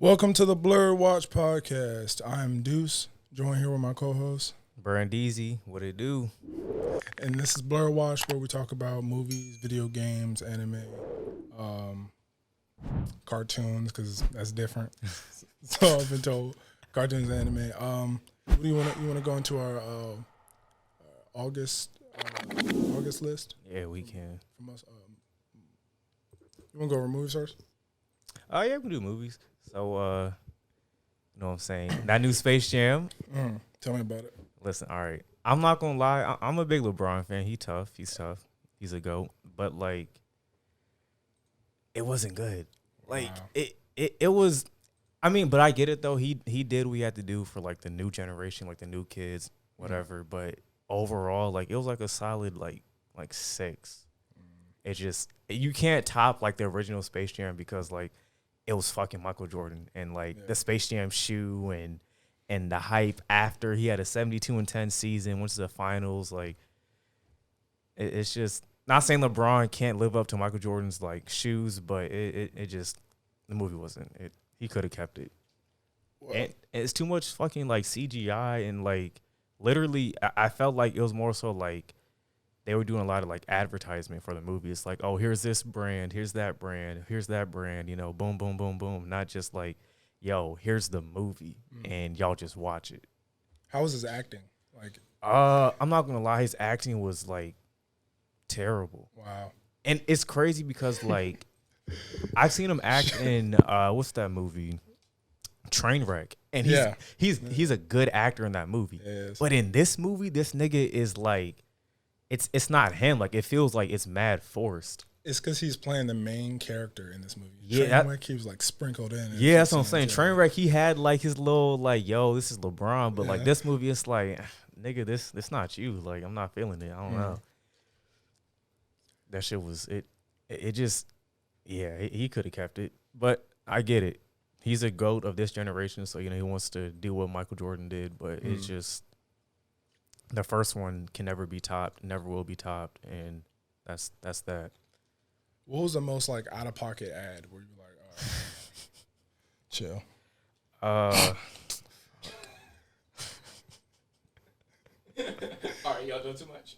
Welcome to the Blerd Watch Podcast. I'm Deuce, joined here with my co-host Brandeezy, what it do? and this is Blerd Watch, where we talk about movies, video games, anime, cartoons, because that's different. So I've been told cartoons, and anime. What do you want to go into our August list? Yeah, we can. From us, you want to go over movies first? Oh yeah, we can do movies. So, you know what I'm saying? That new Space Jam. Tell me about it. Listen, all right. I'm not gonna lie. I'm a big LeBron fan. He's tough. He's a GOAT. But like, it wasn't good. Like Wow. it was. I mean, but I get it though. He did what he had to do for like the new generation, like the new kids, whatever. But overall, like it was like a solid like 6. It just you can't top like the original Space Jam because like it was fucking Michael Jordan and like the Space Jam shoe and the hype after he had a 72-10 season, went to the finals. Like it's just not saying LeBron can't live up to Michael Jordan's like shoes, but it just the movie wasn't it. He could have kept it. Well, And it's too much fucking like CGI and like literally I felt like it was more so like they were doing a lot of like advertisement for the movie. It's like, oh, here's this brand, here's that brand, you know, boom, boom, boom, boom. Not just like, yo, here's the movie and y'all just watch it. how was his acting? Like, I'm not gonna lie, his acting was like terrible. wow. And it's crazy because like I've seen him act in what's that movie? Trainwreck. And he's a good actor in that movie. Yes. But in this movie, this nigga is like it's not him. Like it feels like it's mad forced. It's because he's playing the main character in this movie. Yeah, Trainwreck, he was like sprinkled in. Yeah, that's what I'm saying. Trainwreck, he had like his little like, yo, this is LeBron, but like this movie, it's like, nigga, this not you. Like I'm not feeling it. I don't know. That shit was it. It just, yeah, he could have kept it, but I get it. He's a GOAT of this generation, so you know he wants to do what Michael Jordan did, but it's just the first one can never be topped, never will be topped, and that's that. What was the most like out of pocket ad where you were like, chill? All right, y'all doing too much.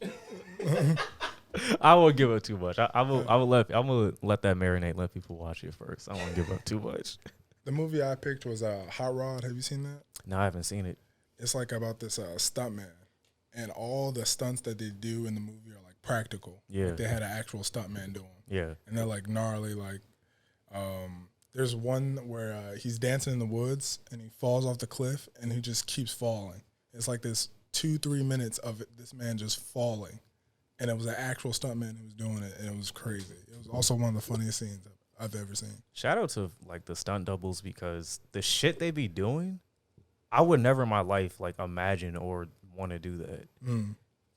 I won't give up too much. I'm gonna let that marinate. Let people watch it first. I won't give up too much. The movie I picked was Hot Rod. Have you seen that? No, I haven't seen it. It's like about this stuntman, and all the stunts that they do in the movie are like practical. Yeah. Like they had an actual stuntman doing. Yeah. And they're like gnarly. Like, there's one where he's dancing in the woods and he falls off the cliff and he just keeps falling. It's like this 2-3 minutes of this man just falling, and it was an actual stuntman who was doing it, and it was crazy. It was also one of the funniest scenes I've ever seen. Shout out to like the stunt doubles because the shit they be doing, I would never in my life like imagine or want to do that.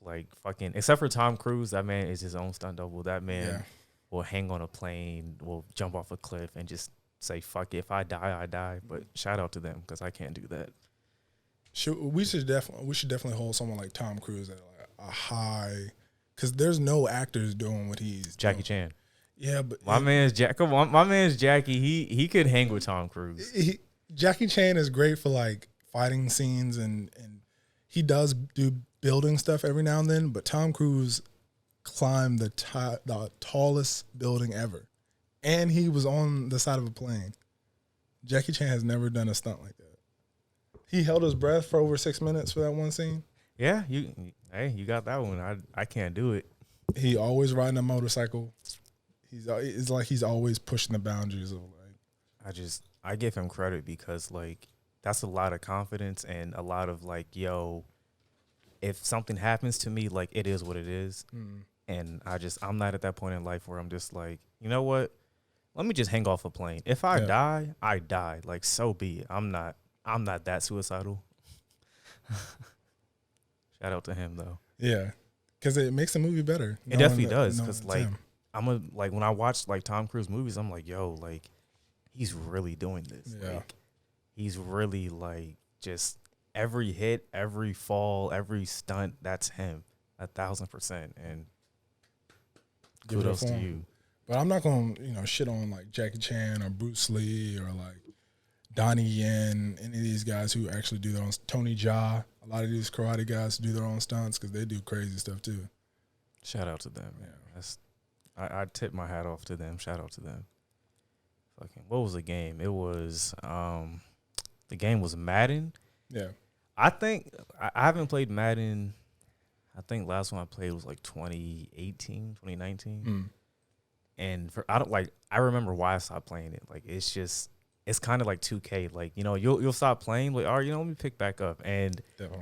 Like fucking, except for Tom Cruise, that man is his own stunt double. That man will hang on a plane, will jump off a cliff, and just say fuck it. If I die, I die. But shout out to them because I can't do that. We should definitely hold someone like Tom Cruise at like a high, because there's no actors doing what he's Jackie doing. Chan. Yeah, but My man's Jackie. He could hang with Tom Cruise. Jackie Chan is great for like fighting scenes, and he does do building stuff every now and then. But Tom Cruise climbed the tallest building ever, and he was on the side of a plane. Jackie Chan has never done a stunt like that. He held his breath for over 6 minutes for that one scene. Yeah, you got that one. I can't do it. He always riding a motorcycle. It's like he's always pushing the boundaries of like. I give him credit because like that's a lot of confidence and a lot of like, yo, if something happens to me, like it is what it is. And I'm not at that point in life where I'm just like, you know what? Let me just hang off a plane. If I die, I die. Like so be it. I'm not that suicidal. Shout out to him though. Yeah, because it makes the movie better. It definitely does. Because like like when I watch like Tom Cruise movies, I'm like, yo, like he's really doing this. Yeah. Like he's really like just every hit, every fall, every stunt, that's him 1,000%. And kudos to you. But I'm not gonna shit on like Jackie Chan or Bruce Lee or like Donnie Yen, any of these guys who actually do their own. Tony Jaa, a lot of these karate guys do their own stunts because they do crazy stuff too. Shout out to them. Man. I tip my hat off to them. Shout out to them. Fucking, what was the game? It was the game was Madden. Yeah. I think I haven't played Madden. I think last one I played was like 2018, 2019. And I remember why I stopped playing it. Like it's kind of like 2K. Like, you know, you'll stop playing, like, all right, you know, let me pick back up. And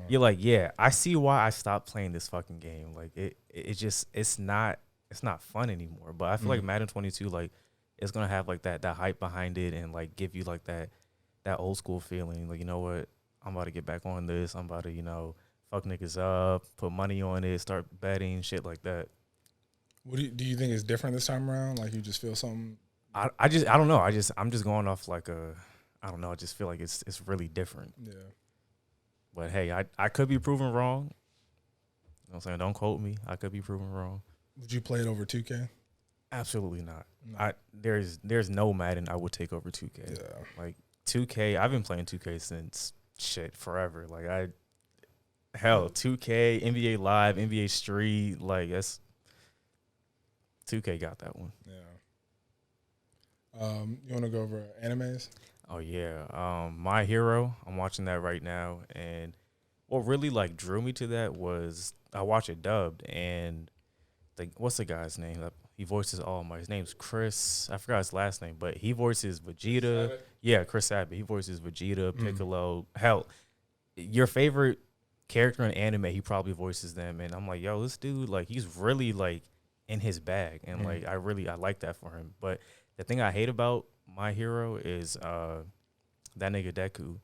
you're like, yeah, I see why I stopped playing this fucking game. Like it's not fun anymore. But I feel like Madden 22, like, it's gonna have like that hype behind it and like give you like that old school feeling. Like, you know what? I'm about to get back on this. I'm about to, you know, fuck niggas up, put money on it, start betting, shit like that. What do you think is different this time around? Like, you just feel something? I don't know. I'm just going off like I don't know. I just feel like it's really different. Yeah. But hey, I could be proven wrong. You know what I'm saying? Don't quote me. I could be proven wrong. Would you play it over 2K? Absolutely not. No. There's no Madden I would take over 2K. Yeah. Like 2K, I've been playing 2K since forever. Like 2K, NBA Live, NBA Street, like that's 2K got that one. Yeah. You want to go over animes? Oh yeah. My Hero, I'm watching that right now, and what really like drew me to that was I watch it dubbed, and what's the guy's name? He voices All Might. His name's Chris. I forgot his last name, but he voices Vegeta. Sabat? Yeah, Chris Sabat. He voices Vegeta, Piccolo. Hell, your favorite character in anime, he probably voices them. And I'm like, yo, this dude, like, he's really like in his bag, and like I like that for him. But the thing I hate about My Hero is that nigga Deku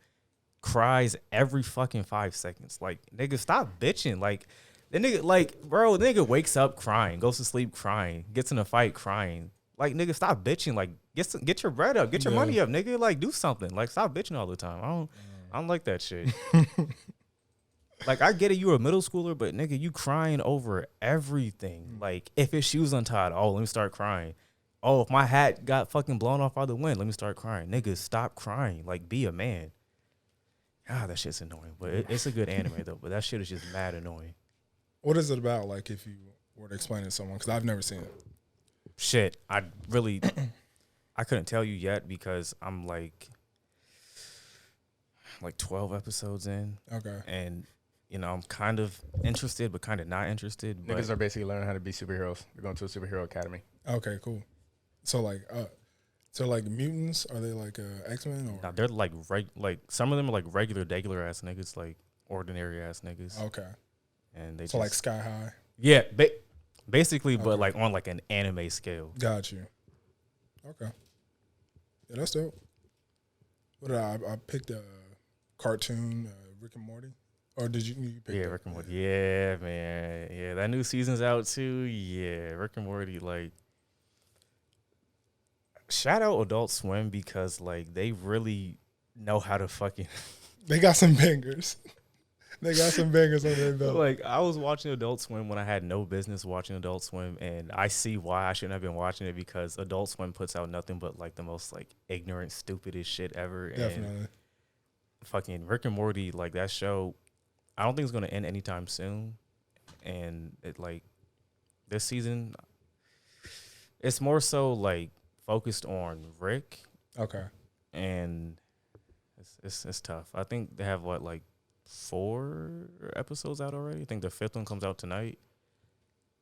cries every fucking 5 seconds. Like, nigga, stop bitching. Like, the nigga, like, bro, the nigga wakes up crying, goes to sleep crying, gets in a fight crying. Like, nigga, stop bitching. Like, get your bread up, get your money up, nigga. Like, do something. Like, stop bitching all the time. I don't like that shit. Like, I get it, you a middle schooler, but nigga, you crying over everything. Like, if his shoes untied, oh, let me start crying. Oh, if my hat got fucking blown off by the wind, let me start crying. Nigga, stop crying. Like, be a man. God, that shit's annoying. But it's a good anime, though. But that shit is just mad annoying. What is it about, like, if you were to explain it to someone? Because I've never seen it. Shit, I couldn't tell you yet because I'm like 12 episodes in. Okay. And, you know, I'm kind of interested, but kind of not interested. Niggas are basically learning how to be superheroes. They're going to a superhero academy. Okay, cool. So, like mutants? Are they like X-Men? Or? Nah, they're like some of them are like regular ass niggas, like ordinary ass niggas. Okay. And they like Sky High. Yeah, basically, but like on like an anime scale. Got you. Okay. Yeah, that's dope. What did I picked a cartoon, Rick and Morty, or did you pick? Yeah, Rick and Morty. Yeah, man. Yeah, that new season's out too. Yeah, Rick and Morty. Like, shout out Adult Swim because like they really know how to fucking. They got some bangers. They got some bangers on their belt. Like, I was watching Adult Swim when I had no business watching Adult Swim, and I see why I shouldn't have been watching it because Adult Swim puts out nothing but like the most like ignorant, stupidest shit ever. Definitely. And fucking Rick and Morty, like that show, I don't think it's gonna end anytime soon. And it like this season, it's more so like focused on Rick. Okay. And it's tough. I think they have like 4 episodes out already. I think the 5th one comes out tonight.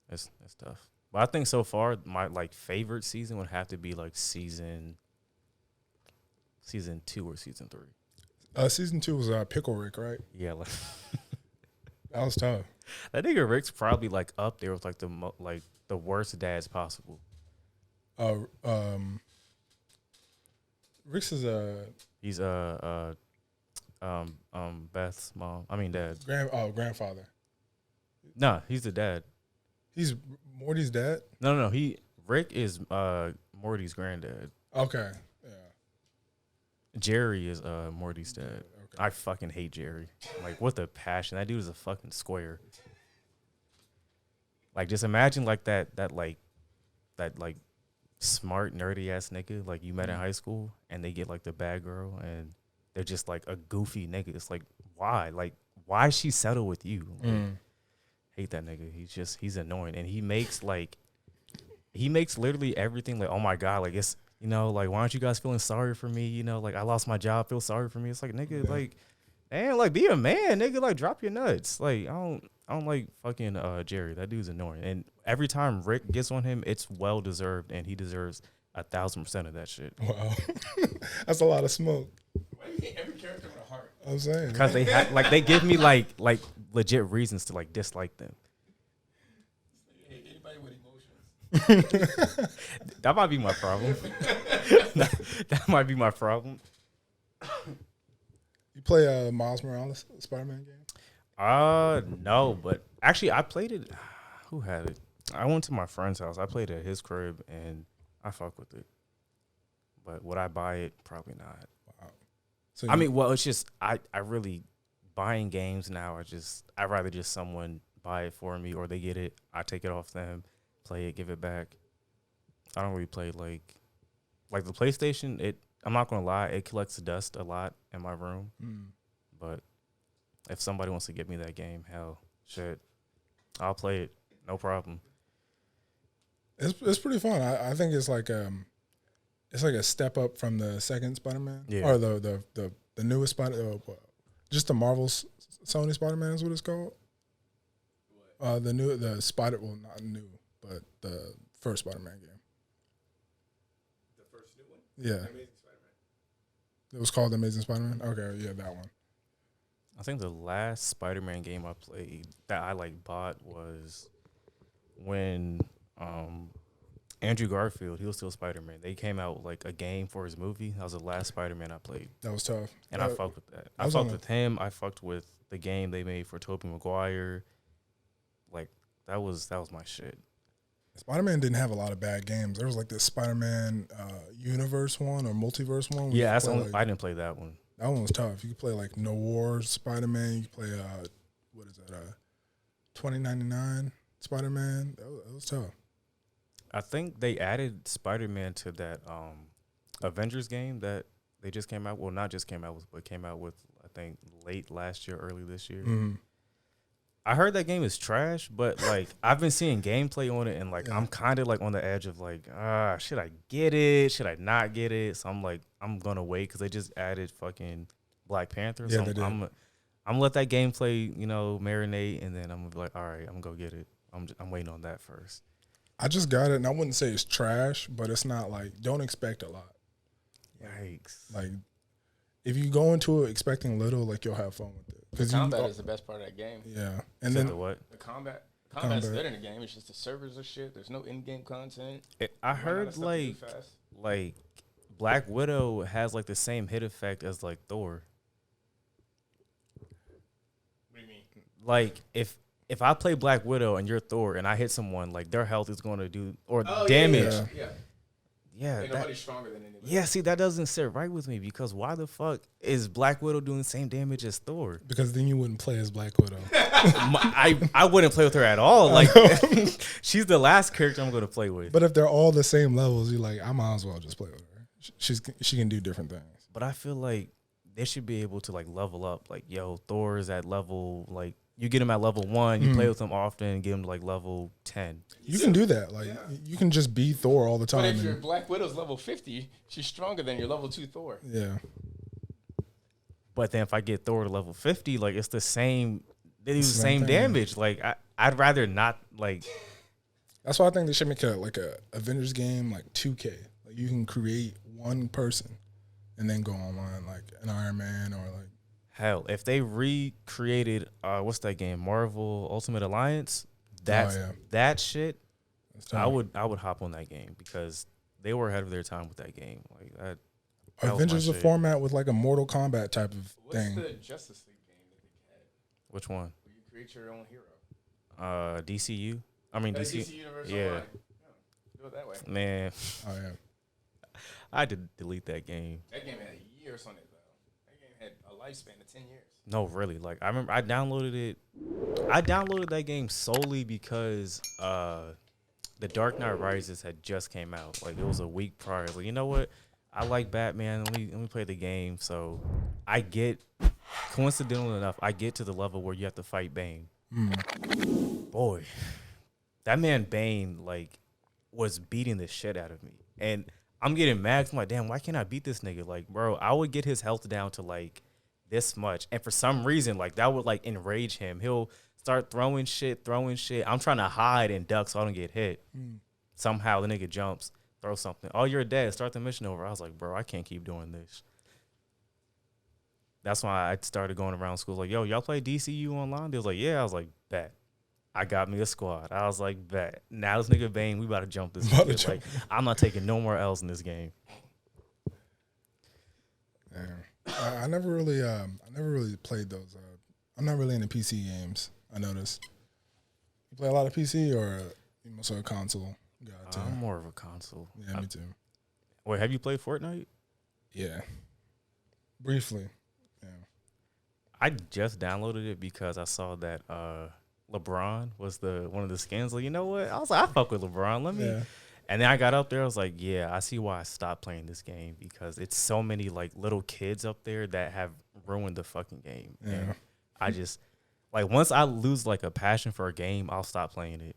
It's tough. But I think so far my like favorite season would have to be like season 2 or season 3. Season 2 was Pickle Rick, right? Yeah, like that was tough. That nigga Rick's probably like up there with like the worst dads possible. Rick's is he's Beth's mom. I mean dad. Grandfather. Nah, he's the dad. He's Morty's dad? No. Rick is Morty's granddad. Okay. Yeah. Jerry is Morty's dad. Okay. I fucking hate Jerry. Like, with a passion. That dude is a fucking square. Like, just imagine like that smart, nerdy ass nigga like you met in high school, and they get like the bad girl, and they're just like a goofy nigga. It's like, why? Like, why she settle with you? Like, hate that nigga. He's annoying, and he makes literally everything like, oh my god, like it's, you know, like, why aren't you guys feeling sorry for me? You know, like, I lost my job, feel sorry for me. It's like, nigga, like, damn, like, be a man, nigga, like, drop your nuts. Like, I don't like fucking Jerry. That dude's annoying. And every time Rick gets on him, it's well deserved, and he deserves 1,000% of that shit. Wow. That's a lot of smoke. Why do you hate every character with a heart? I'm saying. Because they give me like legit reasons to like dislike them. You hate anybody with emotions. That might be my problem. that might be my problem. You play Miles Morales Spider-Man game? No, but actually I played it. Who had it? I went to my friend's house. I played at his crib and I fuck with it. But would I buy it? Probably not. Wow. So I mean, well, it's just I really buying games now. I'd rather just someone buy it for me, or they get it, I take it off them, play it, give it back. I don't really play like the PlayStation. I'm not gonna lie, it collects dust a lot in my room. But if somebody wants to give me that game, hell, shit, I'll play it, no problem. It's pretty fun. I think it's like a step up from the second Spider-Man, or the newest Spider, just the Marvel's Sony Spider-Man is what it's called. The Spider, well, not new, but the first Spider-Man game. The first new one? Yeah. Amazing Spider-Man. It was called Amazing Spider-Man? Okay, yeah, that one. I think the last Spider-Man game I played that I like bought was when Andrew Garfield, he was still Spider-Man. They came out with like a game for his movie. That was the last Spider-Man I played. That was tough. And I fucked with that. I fucked with him. I fucked with the game they made for Tobey Maguire. Like, that was my shit. Spider-Man didn't have a lot of bad games. There was like this Spider-Man universe one or multiverse one. Yeah, I didn't play that one. That one was tough. You could play like No Wars Spider-Man. You could play, 2099 Spider-Man. That was tough. I think they added Spider-Man to that Avengers game that they just came out. Well, not just came out with, but came out with, I think, late last year, early this year. Mm-hmm. I heard that game is trash, but like I've been seeing gameplay on it, and like I'm kind of like on the edge of like, should I get it? Should I not get it? So I'm like, I'm gonna wait because they just added fucking Black Panther. Yeah, so they did. I'm gonna let that gameplay, marinate, and then I'm gonna be like, all right, I'm gonna go get it. I'm waiting on that first. I just got it, and I wouldn't say it's trash, but it's not like, don't expect a lot. Yikes! Like, if you go into it expecting little, like, you'll have fun with it. The combat is the best part of that game. Yeah, and then the what? The combat's good in the game. It's just the servers are shit. There's no in-game content. I heard like Black Widow has like the same hit effect as like Thor. What do you mean? Like if I play Black Widow and you're Thor and I hit someone, like their health is going to do damage. Yeah. Ain't nobody stronger than anybody. Yeah, see, that doesn't sit right with me because why the fuck is Black Widow doing the same damage as Thor? because then you wouldn't play as Black Widow. I wouldn't play with her at all. Like she's the last character I'm going to play with. But if they're all the same levels, you're like, I might as well just play with her. She can do different things. But I feel like they should be able to like level up. Like, yo, Thor is at level, like, you get him at level 1, you play with him often, get him to like level 10. You can do that. Like, you can just be Thor all the time. But if your Black Widow's level 50, she's stronger than your level 2 Thor. Yeah. But then if I get Thor to level 50, like, it's the same, they do the same damage. Like, I'd rather not, like. That's why I think they should make a Avengers game like 2K. Like, you can create one person and then go online, like an Iron Man or like. Hell, if they recreated, what's that game? Marvel Ultimate Alliance? That shit, I would hop on that game because they were ahead of their time with that game. Like that. Avengers a format with like a Mortal Kombat type of thing. What's the Justice League game that they had? Which one? Where you create your own hero. DCU. I mean DC. Universe yeah. Online. Do it that way. Man, Oh yeah. I had to delete that game. That game had years on it though. That game had a lifespan of 10 years. No, really. Like I remember, I downloaded it. I downloaded that game solely because The Dark Knight Rises had just came out. Like it was a week prior. Like, you know what? I like Batman. Let me play the game. So I get, coincidental enough, I get to the level where you have to fight Bane. Boy, that man Bane like was beating the shit out of me, and I'm getting mad. I'm like, damn, why can't I beat this nigga? Like, bro, I would get his health down to like this much, and for some reason, like that would like enrage him. He'll start throwing shit. I'm trying to hide and duck so I don't get hit. Somehow the nigga jumps, throw something. Oh, you're dead. Start the mission over. I was like, bro, I can't keep doing this. That's why I started going around school like, yo, y'all play DCU online? They was like, yeah. I was like, bet. I got me a squad. I was like, bet. Now this nigga Bane, we about to jump this nigga. Like, I'm not taking no more L's in this game. I never really played those. I'm not really into PC games. I noticed. You play a lot of PC or you mostly a console guy too? I'm more of a console. Yeah, me too. Wait, have you played Fortnite? Yeah, briefly. Yeah, I just downloaded it because I saw that LeBron was one of the skins. Like, you know what? I was like, I fuck with LeBron. Let me. Yeah. And then I got up there. I was like, yeah, I see why I stopped playing this game because it's so many like little kids up there that have ruined the fucking game. Yeah. And I just like once I lose like a passion for a game, I'll stop playing it.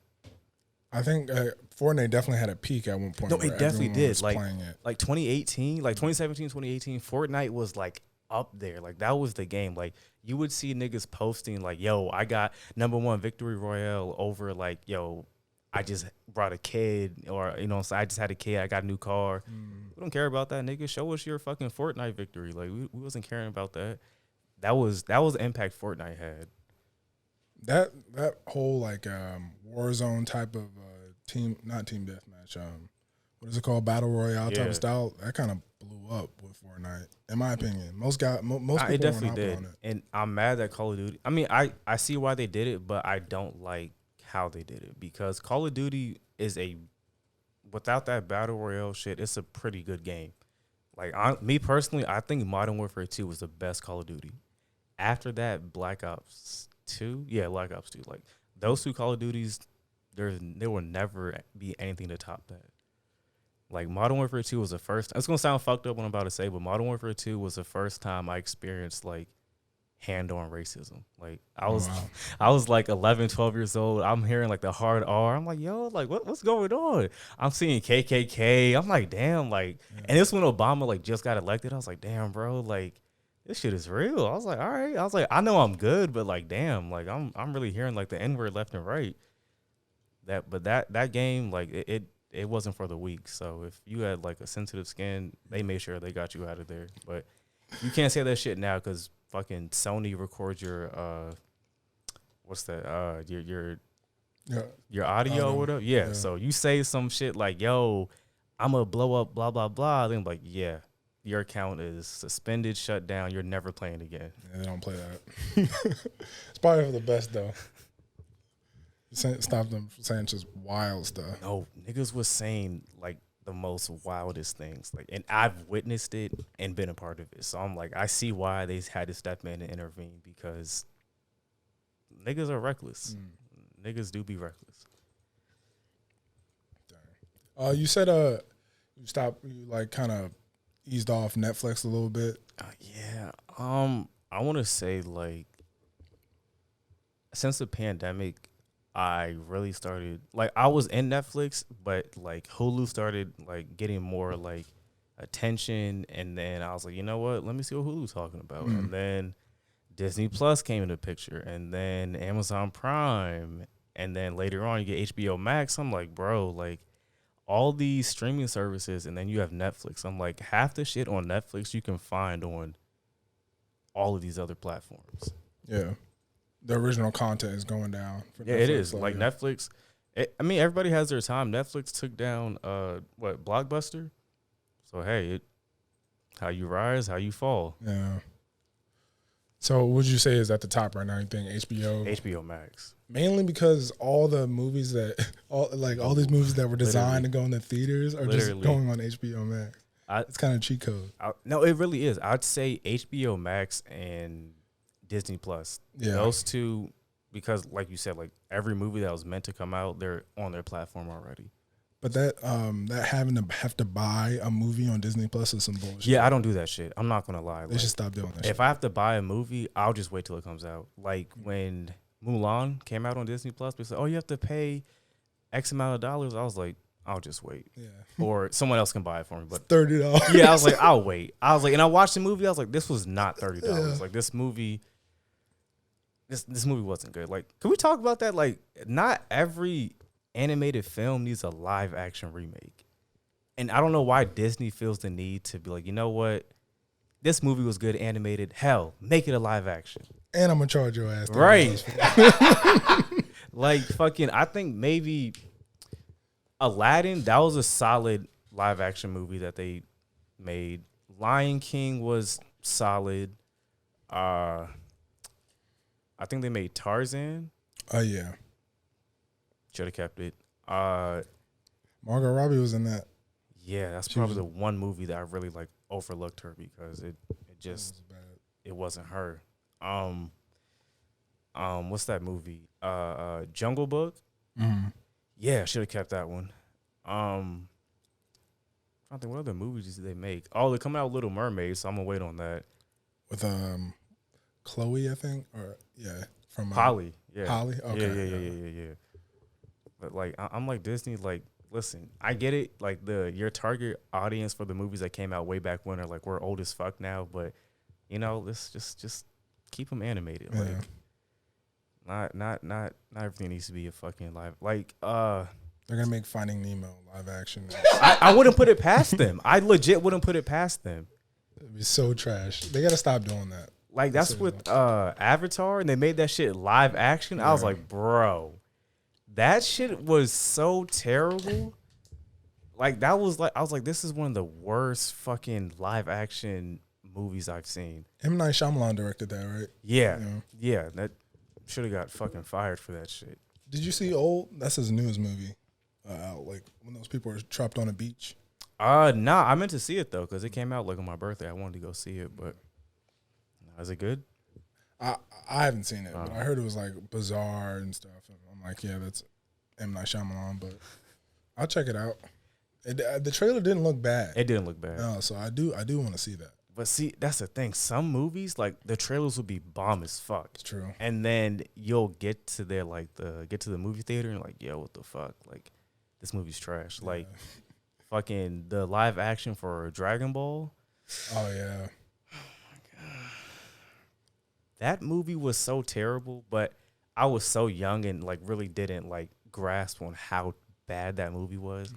I think Fortnite definitely had a peak at one point. No, it definitely did. Like, playing it. Like 2018, like 2017, 2018, Fortnite was like up there. Like that was the game. Like you would see niggas posting like, yo, I got #1 victory royale over like, yo, I just brought a kid or, you know, so I just had a kid. I got a new car. We don't care about that, nigga. Show us your fucking Fortnite victory. Like we wasn't caring about that. That was the impact Fortnite had. That whole like Warzone type of not team deathmatch. What is it called? Battle Royale type of style. That kind of blew up with Fortnite, in my opinion. Most people it definitely did. on it. And I'm mad that Call of Duty. I mean, I see why they did it, but I don't like how they did it because Call of Duty is without that Battle Royale shit, it's a pretty good game. Like me personally, I think Modern Warfare 2 was the best Call of Duty. After that, Black Ops 2, Black Ops 2. Like those two Call of Duties, there will never be anything to top that. Like Modern Warfare 2 was the first. It's gonna sound fucked up what I'm about to say, but Modern Warfare 2 was the first time I experienced like hand-on racism. Like I was like 11, 12 years old. I'm hearing like the hard R. I'm like, yo, like what's going on? I'm seeing KKK. I'm like, damn, like, and this when Obama like just got elected. I was like, damn, bro, like this shit is real. I was like, all right. I was like, I know I'm good, but like, damn, like I'm really hearing like the N-word left and right. That game, like it wasn't for the weak. So if you had like a sensitive skin, they made sure they got you out of there. But you can't say that shit now because fucking Sony records your what's that? Your audio or whatever. Yeah. So you say some shit like, yo, I'm gonna blow up, blah blah blah. Then like, yeah, your account is suspended, shut down. You're never playing again. Yeah, they don't play that. It's probably for the best though. Stop them from saying just wild stuff. No, niggas was saying like the most wildest things. Like, and I've witnessed it and been a part of it. So I'm like, I see why they had to step in and intervene because niggas are reckless. Niggas do be reckless. You said you like kind of eased off Netflix a little bit. Yeah. I want to say like since the pandemic, I really started like I was in Netflix, but like Hulu started like getting more like attention, and then I was like, you know what? Let me see what Hulu's talking about, and then Disney Plus came into the picture, and then Amazon Prime, and then later on you get HBO Max. I'm like, bro, like all these streaming services, and then you have Netflix. I'm like, half the shit on Netflix you can find on all of these other platforms. Yeah. The original content is going down. Yeah, Netflix, it is. Like Netflix, I mean, everybody has their time. Netflix took down, Blockbuster? So, hey, how you rise, how you fall. Yeah. So, would you say is at the top right now? You think HBO? HBO Max. Mainly because all the movies all these movies that were designed to go in the theaters are just going on HBO Max. It's kind of cheat code. No, it really is. I'd say HBO Max and Disney Plus. Yeah. Those two, because like you said, like every movie that was meant to come out, they're on their platform already. But that having to have to buy a movie on Disney Plus is some bullshit. Yeah, I don't do that shit. I'm not gonna lie. They should stop doing that. If I have to buy a movie, I'll just wait till it comes out. Like when Mulan came out on Disney Plus, they said, "Oh, you have to pay X amount of dollars." I was like, "I'll just wait." Yeah. Or someone else can buy it for me. But $30. yeah, I was like, "I'll wait." I was like, and I watched the movie. I was like, "This was not $30." Yeah. Like this movie wasn't good. Like, can we talk about that? Like, not every animated film needs a live action remake. And I don't know why Disney feels the need to be like, you know what? This movie was good animated. Hell, make it a live action. And I'm going to charge your ass. Right. Like, fucking, I think maybe Aladdin, that was a solid live action movie that they made. Lion King was solid. I think they made Tarzan. Oh, yeah. Should have kept it. Margot Robbie was in that. Yeah, that's probably the one movie that I really like overlooked her because it just it wasn't her. What's that movie? Jungle Book. Mm-hmm. Yeah, should have kept that one. I don't think what other movies did they make? Oh, they're coming out with Little Mermaid, so I'm gonna wait on that. With Chloe, I think, or from Polly. Yeah, Polly. Okay. Yeah. But like, I'm like Disney. Like, listen, I get it. Like your target audience for the movies that came out way back when are like we're old as fuck now. But you know, let's just keep them animated. Yeah. Like, not everything needs to be a fucking live. Like, they're gonna make Finding Nemo live action. I wouldn't put it past them. I legit wouldn't put it past them. It'd be so trash. They gotta stop doing that. Like that's with Avatar, and they made that shit live action. I was like, bro, that shit was so terrible. Like I was like, this is one of the worst fucking live action movies I've seen. M. Night Shyamalan directed that, right? Yeah. That should have got fucking fired for that shit. Did you see Old? That's his newest movie. Out like when those people are trapped on a beach. Nah, I meant to see it though because it came out like on my birthday. I wanted to go see it, but is it good? I haven't seen it, but I heard it was like bizarre and stuff. And I'm like, yeah, that's M. Night Shyamalan, but I'll check it out. The trailer didn't look bad. It didn't look bad. No, so I do want to see that. But see, that's the thing. Some movies, like the trailers will be bomb as fuck. It's true. And then you'll get to the movie theater and like, yo, what the fuck? Like, this movie's trash. Yeah. Like, fucking the live action for Dragon Ball. Oh yeah. Oh my god. That movie was so terrible, but I was so young and like really didn't like grasp on how bad that movie was.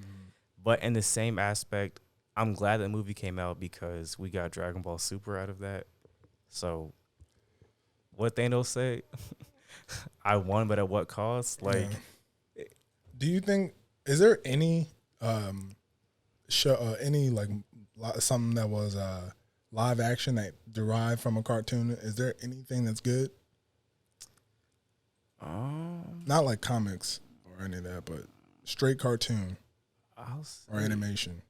But in the same aspect, I'm glad that movie came out because we got Dragon Ball Super out of that. So, what Thanos say? I won, but at what cost? Like, do you think is there any show any like something that was live action that derived from a cartoon? Is there anything that's good? Not like comics or any of that, but straight cartoon or animation.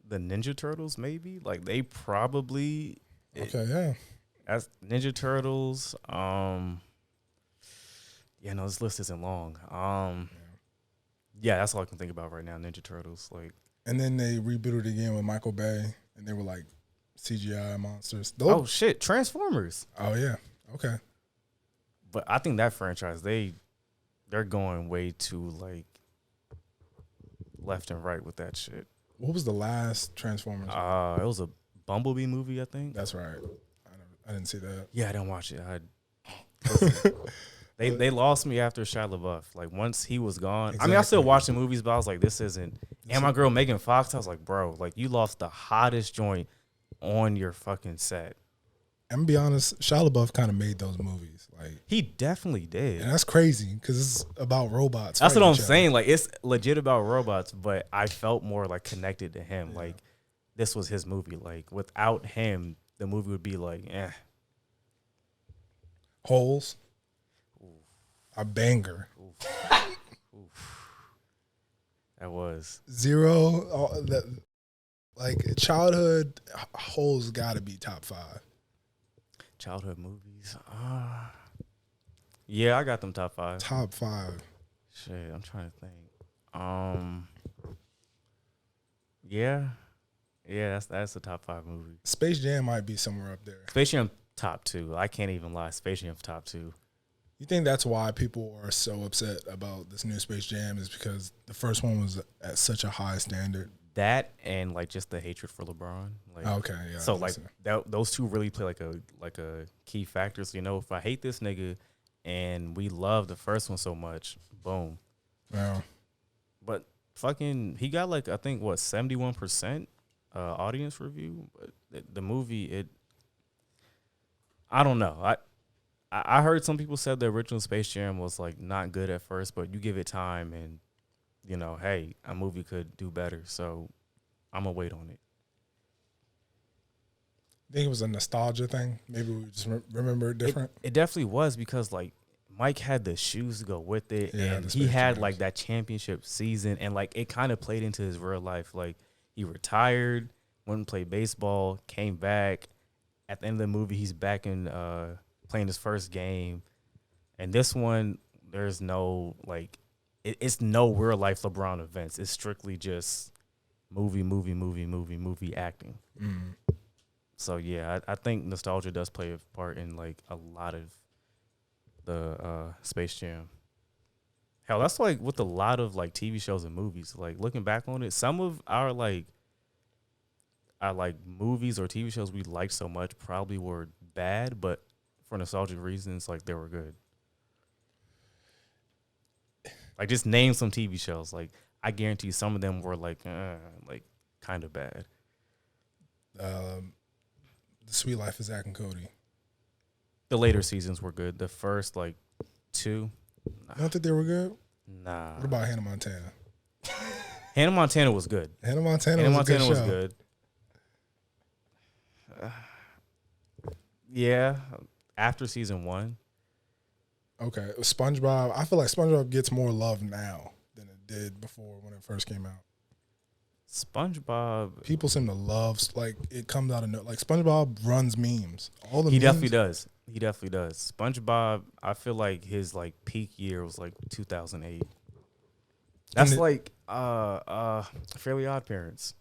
The Ninja Turtles, maybe? Like, they probably... Okay, yeah. As Ninja Turtles, this list isn't long. Yeah, that's all I can think about right now, Ninja Turtles. Like, and then they rebooted again with Michael Bay, and they were like CGI monsters. Oh, shit, Transformers. Oh, yeah. Okay. But I think that franchise, they're going way too, like, left and right with that shit. What was the last Transformers? It was a Bumblebee movie, I think. That's right. I didn't see that. Yeah, I didn't watch it. They lost me after Shia LaBeouf. Like, once he was gone. Exactly. I mean, I still watch the movies, but I was like, this isn't. And my girl Megan Fox, I was like, bro, like, you lost the hottest joint on your fucking set. I'm gonna be honest, Shia LaBeouf kind of made those movies. Like, he definitely did. And that's crazy because it's about robots. That's what I'm saying. Like, it's legit about robots, but I felt more like connected to him. Yeah. Like, this was his movie. Like, without him, the movie would be like, eh. Holes. Oof. A banger. Oof. Oof. That was. Zero. Like, childhood Holes got to be top 5. Childhood movies. Yeah, I got them top 5. Top 5. Shit, I'm trying to think. Yeah. Yeah, that's a top 5 movie. Space Jam might be somewhere up there. Space Jam top 2. I can't even lie. Space Jam top 2. You think that's why people are so upset about this new Space Jam is because the first one was at such a high standard? That and like just the hatred for LeBron. Like, okay, yeah. So like those two really play like a key factor. So, you know, if I hate this nigga and we love the first one so much, boom. Wow. But fucking, he got like I think 71% audience review. But the movie, I don't know. I heard some people said the original Space Jam was like not good at first, but you give it time and, you know, hey, a movie could do better. So I'm going to wait on it. I think it was a nostalgia thing. Maybe we just remember it different. It definitely was because, like, Mike had the shoes to go with it. Yeah, and he had, like, that championship season. And, like, it kind of played into his real life. Like, he retired, went and played baseball, came back. At the end of the movie, he's back in playing his first game. And this one, there's no, like, it's no real life LeBron events. It's strictly just movie acting. Mm. So yeah, I think nostalgia does play a part in like a lot of the Space Jam. Hell, that's like with a lot of like TV shows and movies. Like looking back on it, some of our movies or TV shows we liked so much probably were bad, but for nostalgic reasons, like they were good. Like, just name some TV shows. Like, I guarantee some of them were, like kind of bad. The Sweet Life of Zach and Cody. The later seasons were good. The first, 2. Nah. You don't think they were good? Nah. What about Hannah Montana? Hannah Montana was good. Hannah Montana was good. Yeah. After season 1. Okay, SpongeBob. I feel like SpongeBob gets more love now than it did before when it first came out. SpongeBob. People seem to love it comes out of no. Like SpongeBob runs memes. All the he memes, definitely does. He definitely does. SpongeBob. I feel like his peak year was 2008. That's Fairly Odd Parents.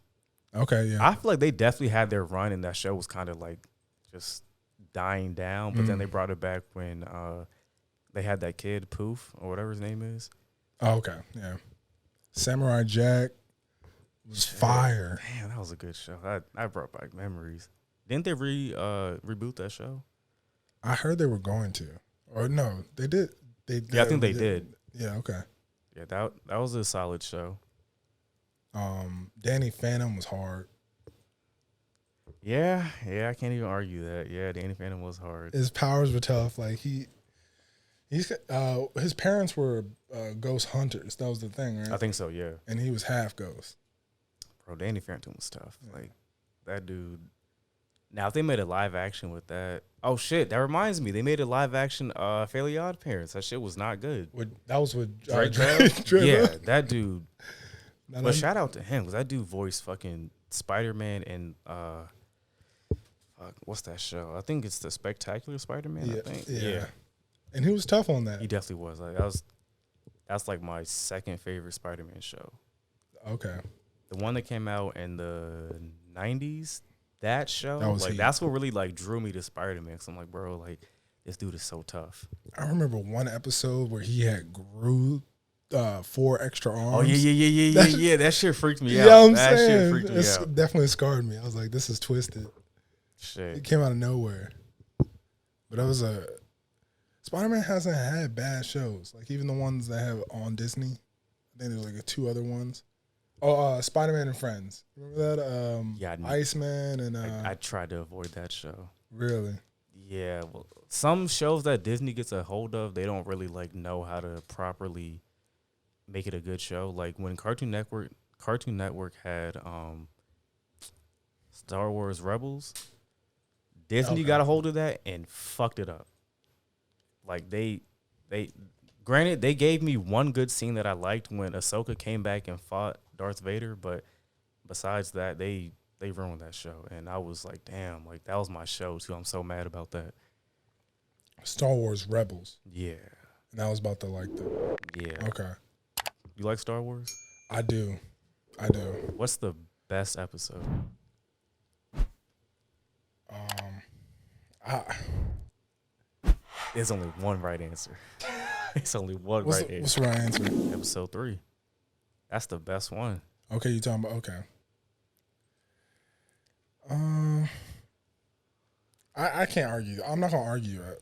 Okay, yeah. I feel like they definitely had their run, and that show was kind of just dying down. But then they brought it back when they had that kid Poof or whatever his name is. Oh, okay, yeah. Samurai Jack was fire. Damn, that was a good show. I brought back memories. Didn't they reboot that show? I heard they were going to, or no, they did. I think they did. Yeah, okay. Yeah, that was a solid show. Danny Phantom was hard. Yeah, I can't even argue that. Yeah, Danny Phantom was hard. His powers were tough. Like his parents were ghost hunters. That was the thing, right? I think so. Yeah, and he was half ghost. Bro, Danny Phantom was tough. Yeah. Like that dude. Now, if they made a live action with that, oh shit, that reminds me, they made a live action Fairly Odd Parents. That shit was not good. That was with Drake. Yeah, that dude. But shout out to him because that dude voiced fucking Spider-Man and what's that show? I think it's the Spectacular Spider-Man. Yeah, I think. Yeah, and he was tough on that. He definitely was. That's my second favorite Spider-Man show. Okay. The one that came out in the 90s. That show, that that's what really drew me to Spider-Man. Cause I'm like, bro, this dude is so tough. I remember one episode where he had grew 4 extra arms. Oh yeah. That shit freaked me out. Yeah, I'm that saying shit freaked me out. Definitely scarred me. I was like, this is twisted. Shit. It came out of nowhere. But it was Spider-Man hasn't had bad shows. Like even the ones that have on Disney. I think there's 2 other ones. Oh, Spider-Man and Friends. Remember that? Yeah, Iceman and I tried to avoid that show. Really? Yeah. Well, some shows that Disney gets a hold of, they don't really know how to properly make it a good show. Like when Cartoon Network had Star Wars Rebels, Disney got a hold of that and fucked it up. Like they granted, they gave me one good scene that I liked when Ahsoka came back and fought Darth Vader, but besides that, they ruined that show. And I was like, damn, that was my show too. I'm so mad about that. Star Wars Rebels. Yeah. And that was about Yeah. Okay. You like Star Wars? I do. What's the Best episode. There's only one right answer. It's only one right answer. What's the right answer? Episode 3. That's the best one. Okay, you talking about okay. I can't argue. I'm not gonna argue it.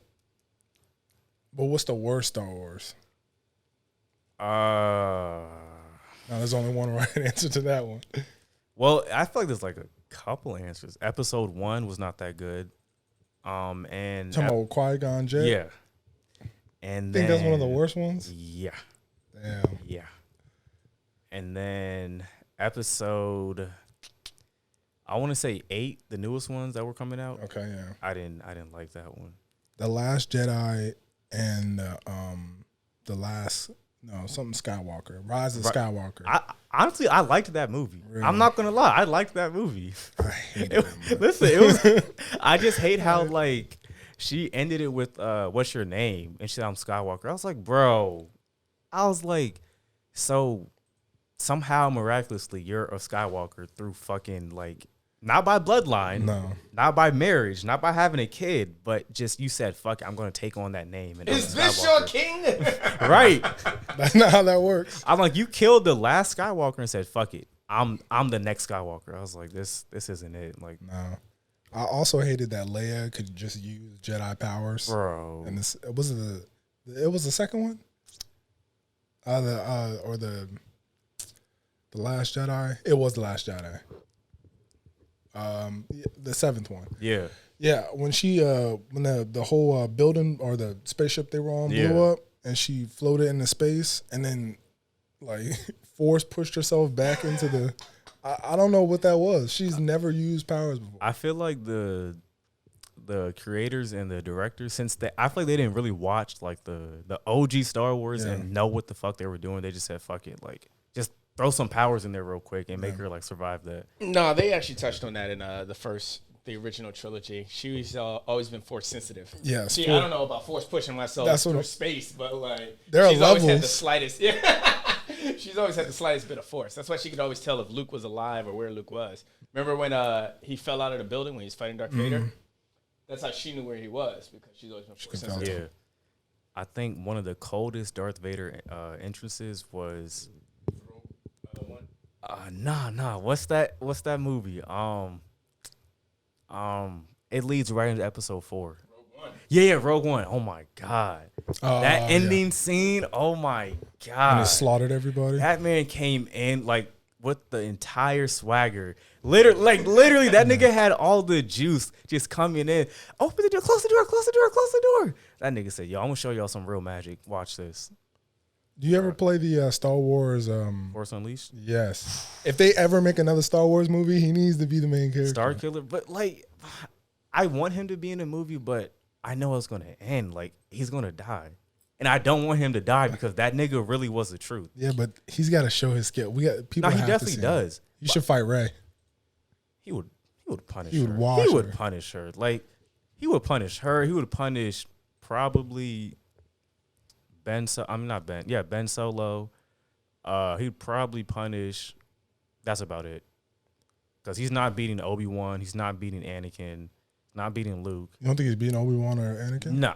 But what's the worst Star Wars? No, there's only one right answer to that one. Well, I feel like there's like a couple answers. Episode 1 was not that good. And talking about Qui-Gon Jinn? Yeah. And think that's one of the worst ones? Yeah. Damn. Yeah. And then episode, I want to say 8, the newest ones that were coming out. Okay, yeah. I didn't like that one. The Last Jedi and something Skywalker. Rise of Skywalker. Honestly, I liked that movie. Really? I'm not gonna lie, I liked that movie. I hate it. Listen, it was. I just hate how like she ended it with "What's your name?" and she said, "I'm Skywalker." I was like, bro. I was like, so somehow miraculously you're a Skywalker through fucking like. Not by bloodline, no. Not by marriage, not by having a kid, but just you said, "Fuck it, I'm gonna take on that name." And is this your king? Right. That's not how that works. I'm like, you killed the last Skywalker and said, "Fuck it, I'm the next Skywalker." I was like, this isn't it. Like, no. I also hated that Leia could just use Jedi powers, bro. And it was the second one, or the Last Jedi. It was the Last Jedi. The 7th one. Yeah. Yeah, when she when the whole building or the spaceship they were on blew up and she floated into space and then like force pushed herself back into the I don't know what that was. She's never used powers before. I feel like the creators and the directors, I feel like they didn't really watch like the OG Star Wars and know what the fuck they were doing. They just said, fuck it, like just throw some powers in there real quick and make her like survive that. No, they actually touched on that in the original trilogy. She's always been force sensitive. Yeah. See, I don't know about force pushing myself through space, but like she's always had the slightest. Yeah. She's always had the slightest bit of force. That's why she could always tell if Luke was alive or where Luke was. Remember when he fell out of the building when he was fighting Darth Vader? That's how she knew where he was because she's always been force sensitive. Yeah. I think one of the coldest Darth Vader entrances was. What's that movie? It leads right into episode 4. Rogue One. Yeah, Rogue One. Oh my god, that ending scene. Oh my god, and they slaughtered everybody. That man came in like with the entire swagger. Literally, that nigga had all the juice just coming in. Open the door, close the door, close the door, close the door. That nigga said, "Yo, I'm gonna show y'all some real magic. Watch this." Do you ever play the Star Wars? Force Unleashed? Yes. If they ever make another Star Wars movie, he needs to be the main character. Star Killer. But, like, I want him to be in the movie, but I know it's going to end. Like, he's going to die. And I don't want him to die because that nigga really was the truth. Yeah, but he's got to show his skill. We got people. No, he definitely does. You should fight Rey. He would punish her. He would wash He would her. punish her. Like, he would punish her. He would punish probably... Ben Solo. He'd probably punish. That's about it. Because he's not beating Obi-Wan. He's not beating Anakin. Not beating Luke. You don't think he's beating Obi-Wan or Anakin? Nah.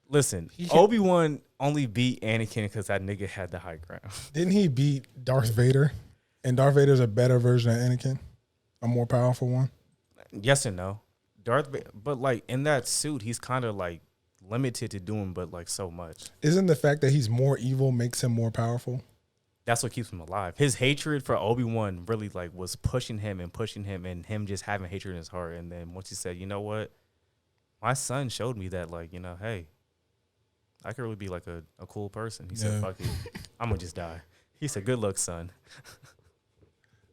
Listen, Obi-Wan only beat Anakin because that nigga had the high ground. Didn't he beat Darth Vader? And Darth Vader's a better version of Anakin? A more powerful one? Yes and no. But like in that suit, he's kind of like limited to doing but like so much. Isn't the fact that he's more evil makes him more powerful? That's what keeps him alive. His hatred for Obi-Wan really like was pushing him and him just having hatred in his heart. And then once he said, you know what? My son showed me that like, you know, hey, I could really be like a cool person. He said, fuck it. I'm gonna just die. He said, good luck, son.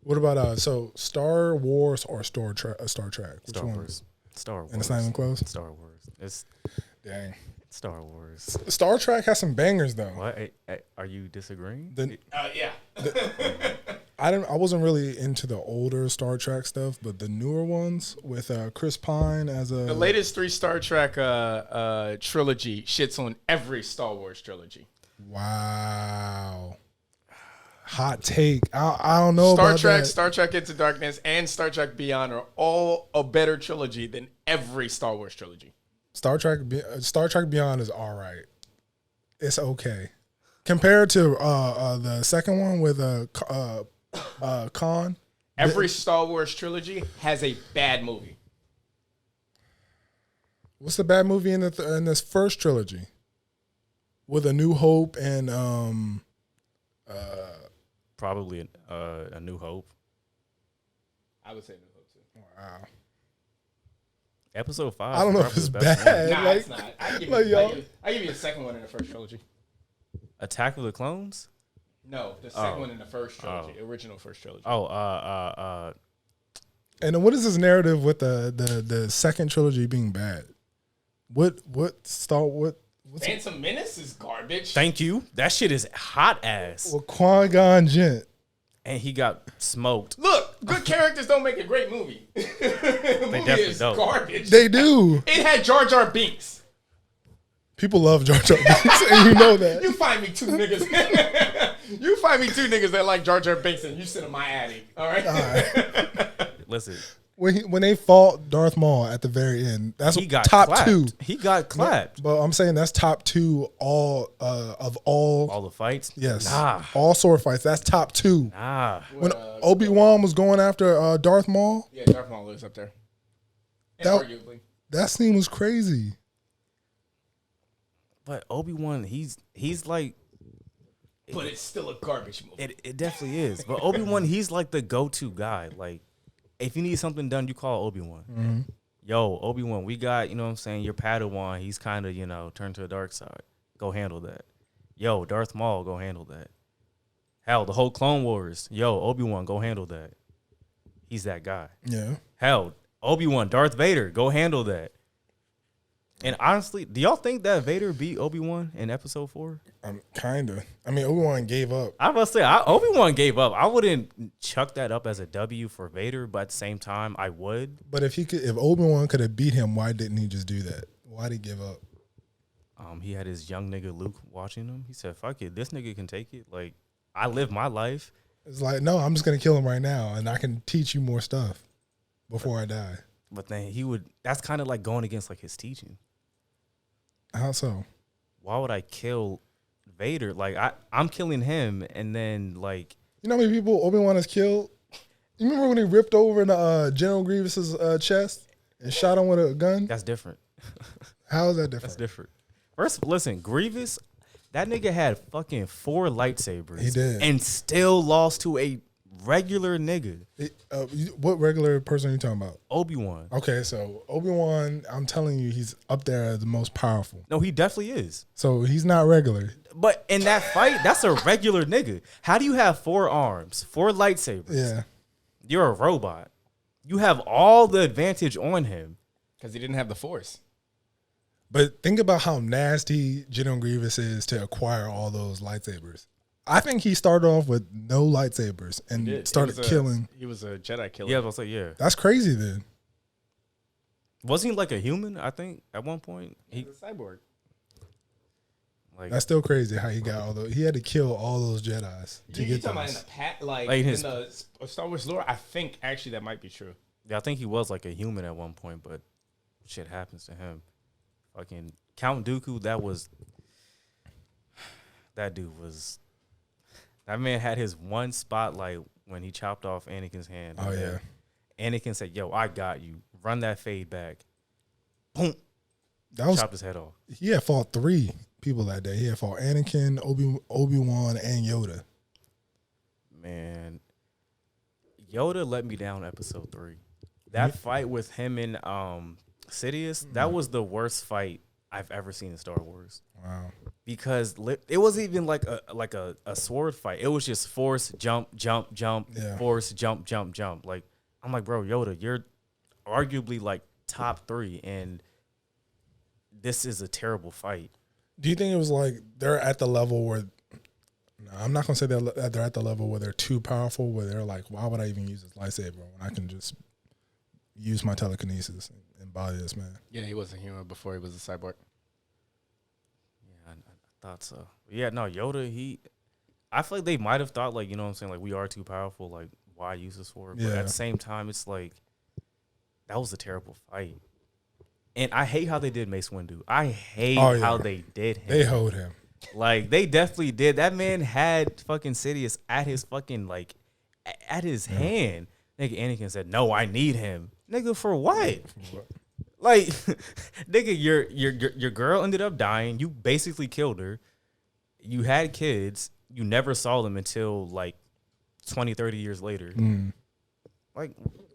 What about Star Wars or Star Trek? Which Star one? Wars. Star Wars. And it's not even close? Star Wars. It's dang. Star Wars. Star Trek has some bangers though. What? Are you disagreeing? Yeah. I wasn't really into the older Star Trek stuff, but the newer ones with Chris Pine as the latest 3 Star Trek trilogy shits on every Star Wars trilogy. Wow. hot take. I don't know Star about Trek, that. Star Trek Into Darkness, and Star Trek Beyond are all a better trilogy than every Star Wars trilogy. Star Trek Beyond is all right. It's okay compared to the second one with Khan. Every Star Wars trilogy has a bad movie. What's the bad movie in this first trilogy? With A New Hope and Probably a New Hope. I would say New Hope too. wow. Episode 5. I don't know if it's bad. Nah, like, it's not. I give you the second one in the first trilogy. Attack of the Clones. No, the second one in the first trilogy, original first trilogy. Oh, and then what is this narrative with the second trilogy being bad? What's Phantom Menace is garbage. thank you. That shit is hot ass. well, Qui-Gon Jinn? And he got smoked. Look, good characters don't make a great movie. The movie definitely is don't. garbage. They do. It had Jar Jar Binks. People love Jar Jar Binks, and you know that. You find me two niggas. You find me two niggas that like Jar Jar Binks, and you sit in my attic. All right. Listen, When they fought Darth Maul at the very end, that's he got top clapped. 2. He got clapped. But I'm saying that's top 2 all. All the fights. Yes. Nah. All sword fights. That's top 2. Nah. When Obi-Wan was going after Darth Maul, Yeah, Darth Maul is up there. And arguably. that scene was crazy. But Obi-Wan, he's like. But it's still a garbage movie. It definitely is. But Obi-Wan, he's like the go-to guy. Like, if you need something done, you call Obi-Wan. Mm-hmm. Yo, Obi-Wan, we got, you know what I'm saying, your Padawan, he's kind of, turned to the dark side. Go handle that. Yo, Darth Maul, go handle that. Hell, the whole Clone Wars. Yo, Obi-Wan, go handle that. He's that guy. Yeah. Hell, Obi-Wan, Darth Vader, go handle that. And honestly, do y'all think that Vader beat Obi-Wan in episode 4? Kinda. I mean, Obi-Wan gave up. I was about to say, Obi-Wan gave up. I wouldn't chuck that up as a W for Vader, but at the same time, I would. But if Obi-Wan could have beat him, why didn't he just do that? Why did he give up? He had his young nigga Luke watching him. He said, fuck it, this nigga can take it. Like, I live my life. It's like, no, I'm just gonna kill him right now, and I can teach you more stuff before I die. But then that's kind of like going against like his teaching. How so? Why would I kill Vader? Like, I'm killing him, and then, like... You know how many people Obi-Wan has killed? You remember when he ripped over General Grievous's chest and shot him with a gun? That's different. How is that different? That's different. First, listen, Grievous, that nigga had fucking 4 lightsabers. He did. And still lost to a regular nigga. What regular person are you talking about? Obi-Wan. Okay, so Obi-Wan, I'm telling you, he's up there as the most powerful. No, he definitely is. So he's not regular. But in that fight, that's a regular nigga. How do you have 4 arms, 4 lightsabers? Yeah. You're a robot. You have all the advantage on him. Because he didn't have the Force. But think about how nasty General Grievous is to acquire all those lightsabers. I think he started off with no lightsabers and started killing. He was a Jedi killer. Yeah, I was gonna say, yeah. That's crazy then. Wasn't he like a human, I think, at one point? He was a cyborg. Like, That's still crazy how he got all those. He had to kill all those Jedis to You get talking about in Like the his- in the Star Wars lore? I think actually that might be true. yeah, I think he was like a human at one point, but shit happens to him. Fucking Count Dooku, that dude was... That man had his one spotlight when he chopped off Anakin's hand. Oh, yeah. Anakin said, yo, I got you. Run that fade back. Boom. That was Chopped his head off. He had fought 3 people that day. He had fought Anakin, Obi-Wan, and Yoda. Man, Yoda let me down episode 3. That fight with him and Sidious, that was the worst fight I've ever seen in Star Wars. Wow. Because it wasn't even like a sword fight. It was just force, jump, jump, jump, Yeah. force, jump, jump, jump. Like, I'm like, bro, Yoda, you're arguably like top 3, and this is a terrible fight. Do you think it was like they're at the level where... No, I'm not going to say that they're at the level where they're too powerful, where they're like, why would I even use this lightsaber when I can just use my telekinesis and body this man? Yeah, he was a human before he was a cyborg. Yeah, I thought so. Yeah, no, Yoda, I feel like they might have thought like, you know what I'm saying, like we are too powerful, like why use this for? But at the same time, it's like that was a terrible fight. And I hate how they did Mace Windu. I hate how they did him. They hold him. Like they definitely did. That man had fucking Sidious at his fucking like at his hand. Nigga, Anakin said, "No, I need him." Nigga, for what? Like, nigga, your girl ended up dying. You basically killed her. You had kids. You never saw them until like 20, 30 years later. Like,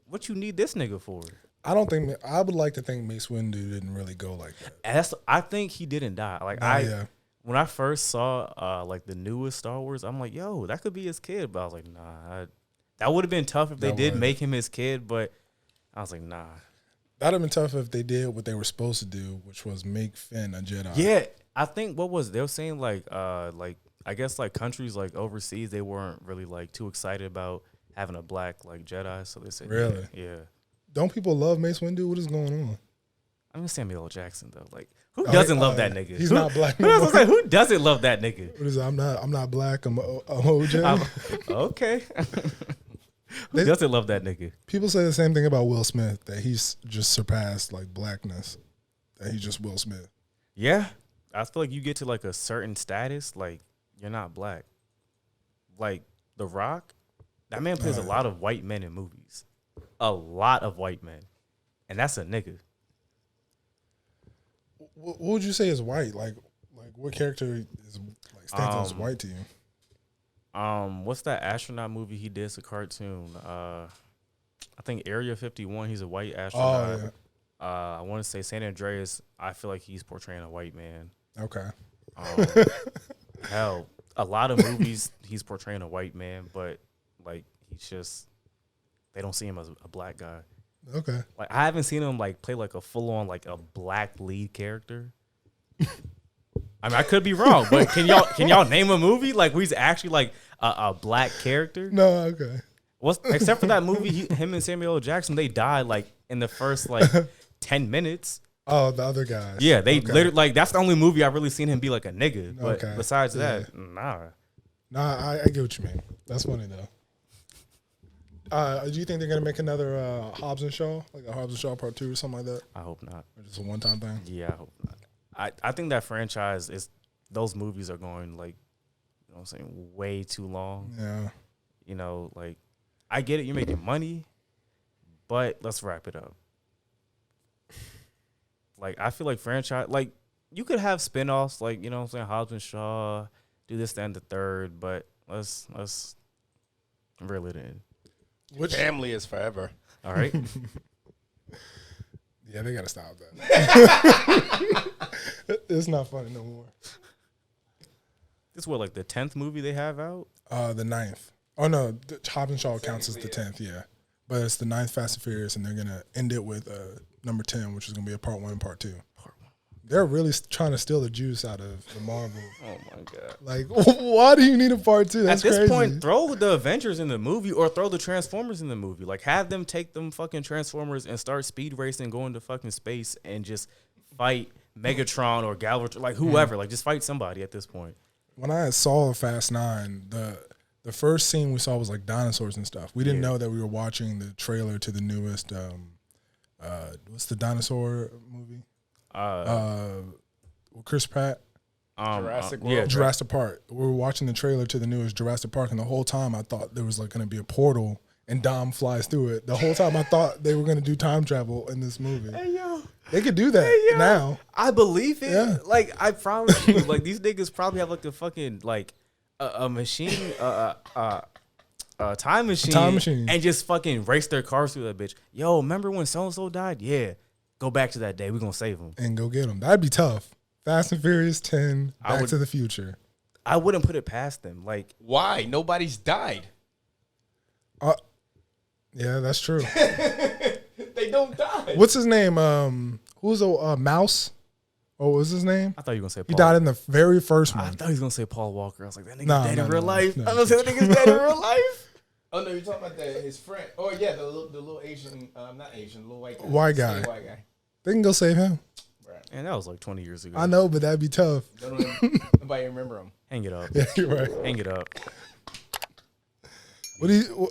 what you need this nigga for? I don't think. I would like to think Mace Windu didn't really go like that. I think he didn't die. Like when I first saw like the newest Star Wars, I'm like, yo, that could be his kid. But I was like, nah. That would have been tough if they did make him his kid. But I was like, nah. That'd have been tough if they did what they were supposed to do, which was make Finn a Jedi. Yeah, I think they were saying like I guess like countries like overseas, they weren't really like too excited about having a black like Jedi. So they said, really, yeah. Don't people love Mace Windu? What is going on? I mean, Samuel L. Jackson though. Like, who doesn't love that nigga? He's not black. Who doesn't love that nigga? What is it? I'm not black. I'm OJ. Okay. Who doesn't love that nigga? People say the same thing about Will Smith, that he's just surpassed like blackness. That he's just Will Smith. Yeah, I feel like you get to like a certain status, like you're not black. Like The Rock, that man plays a lot of white men in movies. A lot of white men, and that's a nigga. What would you say is white? Like what character is like stands as white to you? What's that astronaut movie he did? It's a cartoon. I think Area 51. He's a white astronaut. Oh, yeah. I want to say San Andreas. I feel like he's portraying a white man. Okay. Hell, a lot of movies he's portraying a white man, but like he's just they don't see him as a black guy. Okay. Like I haven't seen him like play like a full on like a black lead character. I mean, I could be wrong, but can y'all name a movie like where he's actually like a black character? No, okay. Except for that movie, him and Samuel L. Jackson, they died like in the first like 10 minutes. Oh, the other guys. Yeah, they literally like that's the only movie I've really seen him be like a nigga. But besides that, nah. Nah, I get what you mean. That's funny though. Do you think they're gonna make another Hobbs and Shaw, like a Hobbs and Shaw Part 2 or something like that? I hope not. Or just a one-time thing? Yeah, I hope not. I think that franchise those movies are going like, you know what I'm saying, way too long. Yeah. You know, like I get it, you're making money, but let's wrap it up. Like I feel like franchise, like you could have spinoffs, like, you know what I'm saying, Hobbs and Shaw, do this, then the third, but let's reel it in. Which family is forever. All right. Yeah, they gotta stop that. It's not funny no more. This is what, like the 10th movie they have out? The 9th. Oh no, Hobbs and Shaw counts as the 10th, yeah. But it's the 9th Fast and Furious, and they're gonna end it with number 10, which is gonna be a part 1 and part 2. They're really trying to steal the juice out of the Marvel. Oh my god! Like, why do you need a part 2? That's at this crazy. point, throw the Avengers in the movie or throw the Transformers in the movie. Like, have them take them fucking Transformers and start speed racing, go into fucking space, and just fight Megatron or Galvatron, like whoever. Like, just fight somebody at this point. When I saw Fast 9, the first scene we saw was like dinosaurs and stuff. We didn't know that we were watching the trailer to the newest. What's the dinosaur movie? Chris Pratt. Jurassic World. Yeah, Jurassic Park. We were watching the trailer to the newest Jurassic Park, and the whole time I thought there was like going to be a portal and Dom flies through it. The whole time I thought they were going to do time travel in this movie. Hey, yo. They could do that now. I believe it. Yeah. Like, I promise you, like these niggas probably have like a fucking like a machine, time machine, and just fucking race their cars through that bitch. Yo, remember when so and so died? Yeah, go back to that day. We're gonna save him and go get them. That'd be tough. Fast and Furious 10, Back to the Future. I wouldn't put it past them. Like, why? Nobody's died. Yeah, that's true. They don't die. What's his name? Who's a Mouse? Oh, what was his name? I thought you were gonna say Paul. He died in the very first one. I thought he was gonna say Paul Walker. I was like, that nigga's dead in real life. No, I was like, that nigga's dead in real life. Oh no, you're talking about his friend. Oh yeah, the little Asian, not Asian, the little white guy. White guy. White guy. They can go save him. Right. And that was like 20 years ago. I know, but that'd be tough. Nobody remember him. Hang it up. Yeah, you're right. Hang it up.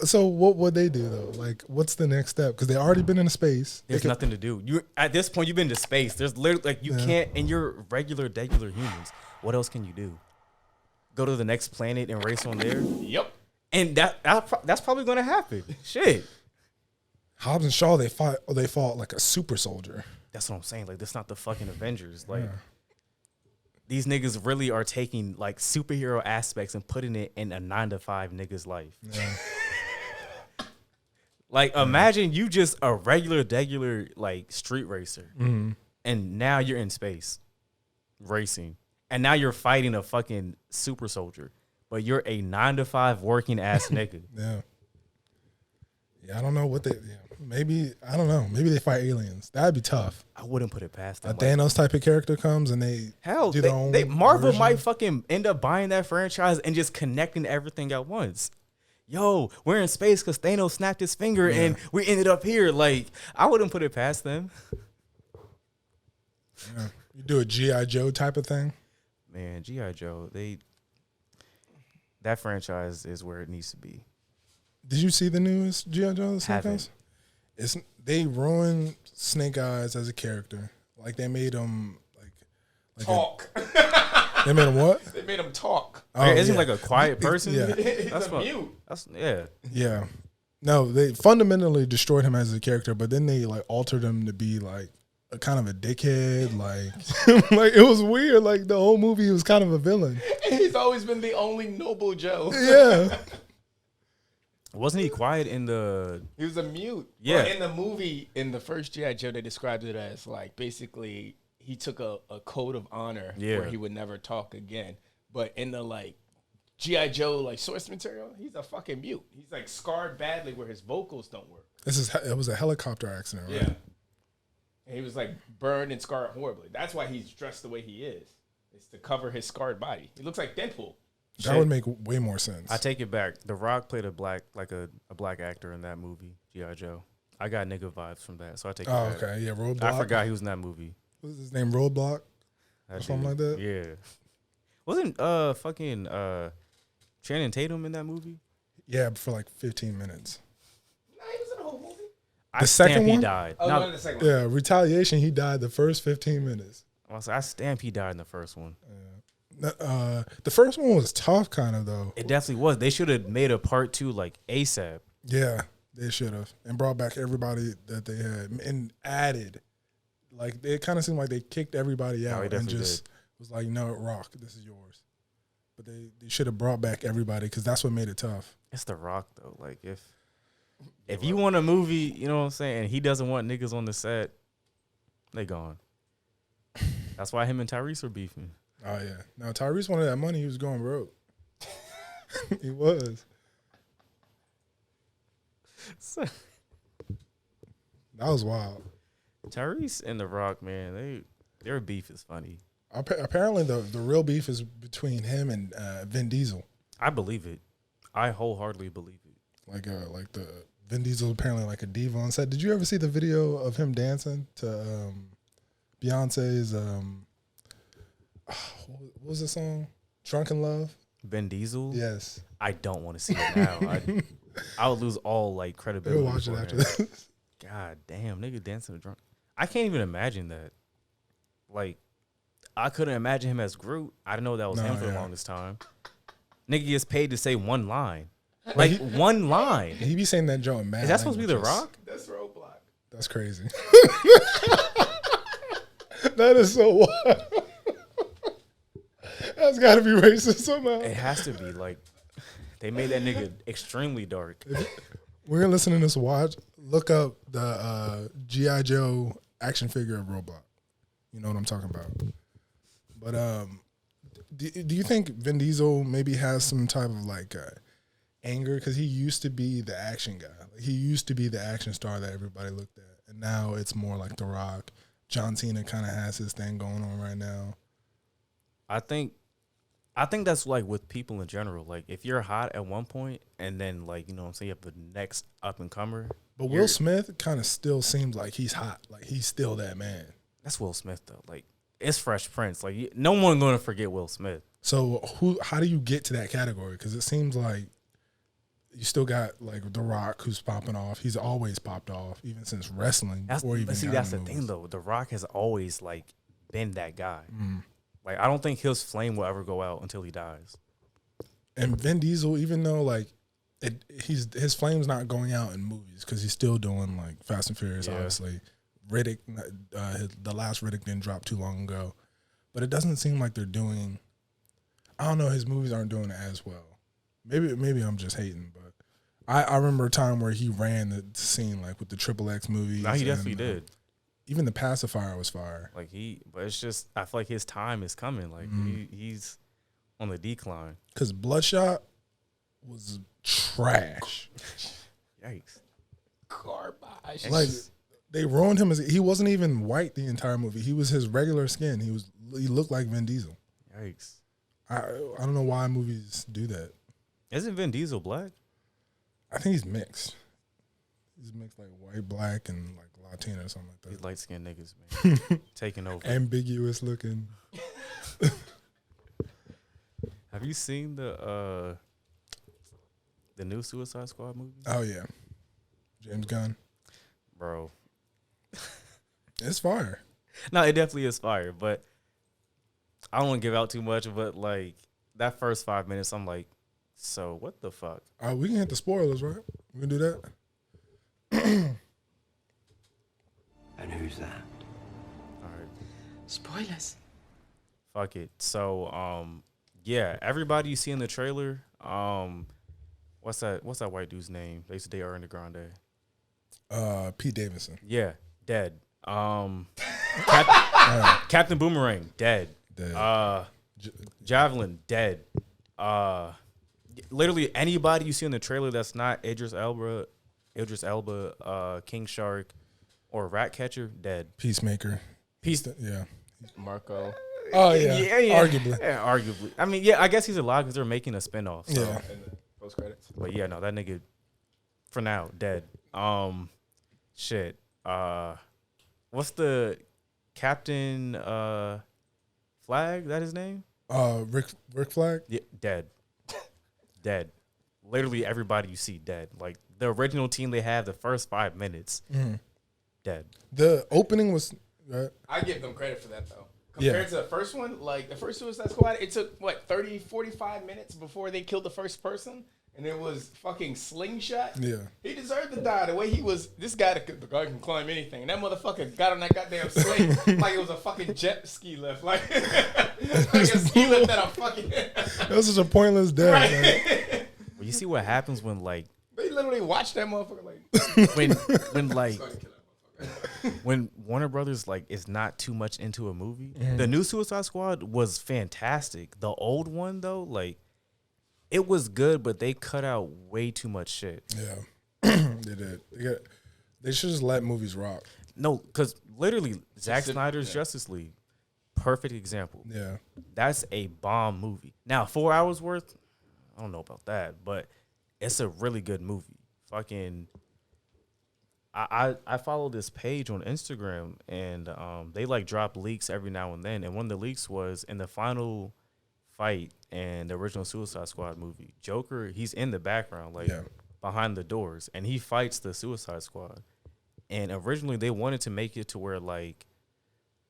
So what would they do though? Like, what's the next step? Because they already been in space. There's nothing to do. You at this point, you've been to space. There's literally like you can't, and you're regular humans. What else can you do? Go to the next planet and race on there? Yep. And that's probably gonna happen. Shit. Hobbs and Shaw, they fought like a super soldier. That's what I'm saying. Like, that's not the fucking Avengers. Like, these niggas really are taking like superhero aspects and putting it in a 9-to-5 nigga's life. Yeah. Like, imagine you just a regular like street racer, and now you're in space racing, and now you're fighting a fucking super soldier, but you're a 9-to-5 working ass nigga. Yeah. Yeah, I don't know what they. Yeah, maybe I don't know. Maybe they fight aliens. That'd be tough. I wouldn't put it past them. A Thanos type of character comes and they do their own. Marvel version. might fucking end up buying that franchise and just connecting everything at once. Yo, we're in space because Thanos snapped his finger and we ended up here. Like, I wouldn't put it past them. Yeah. You do a G.I. Joe type of thing. Man, G.I. Joe, that franchise is where it needs to be. Did you see the newest G.I. Joe? Snake Haven't. Eyes? They ruined Snake Eyes as a character. Like they made him like Talk. They made him what? They made him talk. Oh, Isn't he like a quiet person? Yeah. He's a mute. Yeah. No, they fundamentally destroyed him as a character, but then they like altered him to be like a kind of a dickhead. Like, like it was weird. Like the whole movie, he was kind of a villain. He's always been the only noble Joe. Yeah. Wasn't he quiet in the... He was a mute. Yeah. Well, in the movie, in the first G.I. Joe, they described it as like basically he took a code of honor where he would never talk again. But in the like G.I. Joe like source material, he's a fucking mute. He's like scarred badly where his vocals don't work. It was a helicopter accident, right? Yeah. And he was like burned and scarred horribly. That's why he's dressed the way he is. It's to cover his scarred body. He looks like Deadpool. That would make way more sense. I take it back. The Rock played a black actor in that movie, G.I. Joe. I got nigga vibes from that, so I take it back. Oh, okay. Yeah, Roadblock. I forgot he was in that movie. What was his name? Roadblock? Or something like that? Yeah. Wasn't fucking Channing Tatum in that movie? Yeah, for like 15 minutes. No, he was in the whole movie. The second one? He died. Oh, no, the second one. Yeah, Retaliation, he died the first 15 minutes. I stamp he died in the first one. The first one was tough, kind of, though. It definitely was. They should have made a part 2 like ASAP. Yeah, they should have. And brought back everybody that they had and added. Like, it kind of seemed like they kicked everybody out and just was like, no, Rock, this is yours. But they should have brought back everybody because that's what made it tough. It's The Rock, though. Like, if you want a movie, you know what I'm saying, and he doesn't want niggas on the set, they gone. That's why him and Tyrese were beefing. Oh, yeah. Now, Tyrese wanted that money. He was going broke. He was. That was wild. Tyrese and The Rock, man, their beef is funny. Apparently, the real beef is between him and Vin Diesel. I believe it. I wholeheartedly believe it. Like the Vin Diesel apparently like a diva on set. Did you ever see the video of him dancing to Beyonce's what was the song? Drunken Love? Vin Diesel? Yes. I don't want to see it now. I would lose all like credibility. We'll watch it after this. God damn, nigga dancing to drunk. I can't even imagine that. Like, I couldn't imagine him as Groot. I didn't know that was him for the longest time. Nigga gets paid to say one line. Like, one line. He be saying that joke mad. Is that supposed to be The Rock? That's Roadblock. That's crazy. That is so wild. That's got to be racist somehow. It has to be. Like, they made that nigga extremely dark. We're listening to this watch. Look up the G.I. Joe action figure of Roadblock. You know what I'm talking about. But do you think Vin Diesel maybe has some type of like anger? Because he used to be the action guy. Like, he used to be the action star that everybody looked at. And now it's more like The Rock. John Cena kind of has his thing going on right now. I think that's like with people in general. Like, if you're hot at one point and then, like, you know what I'm saying, you have the next up and comer. But Will Smith kind of still seems like he's hot. Like, he's still that man. That's Will Smith though. Like it's Fresh Prince. Like no one gonna forget Will Smith. So how do you get to that category? Because it seems like you still got like The Rock who's popping off. He's always popped off, even since wrestling. That's the thing though. The Rock has always like been that guy. Like I don't think his flame will ever go out until he dies. And Vin Diesel, even though like his flame's not going out in movies because he's still doing like Fast and Furious, obviously. Riddick, the last Riddick didn't drop too long ago, but it doesn't seem like they're doing. I don't know. His movies aren't doing it as well. Maybe I'm just hating, but I remember a time where he ran the scene like with the XXX movies. No, he definitely did. Even The Pacifier was fire. Like but it's just I feel like his time is coming. Like he's on the decline. Because Bloodshot was trash. Yikes. Garbage. Like they ruined him. He wasn't even white the entire movie. He was his regular skin. He looked like Vin Diesel. Yikes. I don't know why movies do that. Isn't Vin Diesel black? I think he's mixed. He's mixed like white, black, and like Latino or something like that. These light skinned niggas, man. Taking over. Ambiguous looking. Have you seen the new Suicide Squad movie? Oh yeah. James Gunn. Bro. It's fire. No, it definitely is fire, but I don't want to give out too much, but like that first 5 minutes, I'm like, so what the fuck? We can hit the spoilers, right? We can do that. And who's that? All right. Spoilers. Fuck it. So, yeah, everybody you see in the trailer, what's that white dude's name? They used to date Ariana Grande. Pete Davidson. Yeah, dead. Captain Boomerang, dead. Javelin, dead. Literally anybody you see in the trailer that's not Idris Elba, King Shark, or Ratcatcher, dead. Peacemaker. Yeah. Marco. Oh yeah. Arguably. Yeah, arguably. I mean, yeah, I guess he's alive because they're making a spinoff. So. Yeah. And the post credits. But yeah, no, that nigga, for now, dead. Shit. What's the Captain Flag? That his name? Rick Flag? Yeah, dead. Dead. Literally everybody you see dead. Like the original team they have the first 5 minutes, dead. The opening was I give them credit for that though. Compared to the first one, like the first Suicide Squad, it took 30, 45 minutes before they killed the first person. And it was fucking Slingshot. Yeah. He deserved to die. The way he was, the guy can climb anything. And that motherfucker got on that goddamn sling like it was a fucking jet ski lift. Like a ski lift that I'm fucking. That was such a pointless death. Right. Well, you see what happens when like They literally watched that motherfucker like when like when Warner Brothers like is not too much into a movie. The new Suicide Squad was fantastic. The old one though, like it was good, but they cut out way too much shit. Yeah. They did. They should just let movies rock. No, because literally Zack Snyder's Justice League, perfect example. Yeah. That's a bomb movie. Now 4 hours worth, I don't know about that, but it's a really good movie. Fucking I follow this page on Instagram and they like drop leaks every now and then. And one of the leaks was in the final fight in the original Suicide Squad movie, Joker, he's in the background, like behind the doors, and he fights the Suicide Squad. And originally they wanted to make it to where like